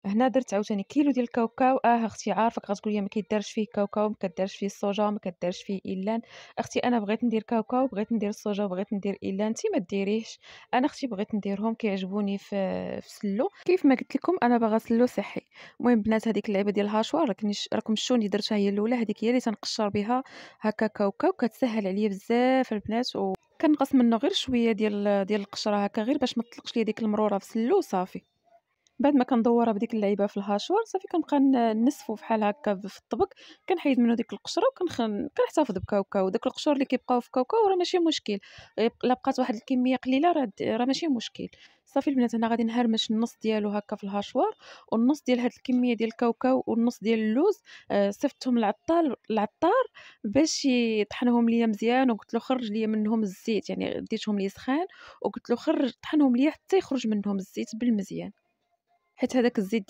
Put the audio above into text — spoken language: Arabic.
هنا درت عاوتاني كيلو ديال الكاوكاو. اختي عارفاك غتقول لي ما كيدارش فيه كاوكاو، ما كدارش فيه الصوجا، ما كدارش فيه إيلان. اختي انا بغيت ندير كاوكاو، بغيت ندير الصوجا، بغيت ندير إيلان، انتي ما ديريهش. انا اختي بغيت نديرهم كيعجبوني في سلو. كيف ما قلت لكم انا باغا سلو صحي. المهم بنات هذيك اللعبه ديال الهاشوار راكم شفتوني درتها هي الاولى، هذيك هي اللي تنقشر بها هكا كاوكاو، كتسهل عليا بزاف البنات. وكنقص منه غير شويه ديال القشره هكا، غير باش ما تطلقش ليا ديك المروره في سلو صافي. بعد ما كندورها بديك اللعيبة في الهاشوار صافي كنبقى نسفو بحال هكا في الطبق. كنحيد منه ديك القشرة كنحتفظ بكاوكاو. داك القشور اللي كيبقاو في كاوكاو راه ماشي مشكل. إلا بقات واحد الكمية قليلة راه ماشي مشكل. صافي البنات انا غادي نهرمش النص ديالو هكا في الهاشوار، والنص ديال هاد الكمية ديال الكاوكاو والنص ديال اللوز. صيفطتهم العطار باش يطحنهم ليا مزيان، وقلت له خرج ليا منهم الزيت، يعني ديتهم ليه سخان وقلت له خرج طحنهم ليا حتى يخرج منهم الزيت بالمزيان، حيت هذاك الزيت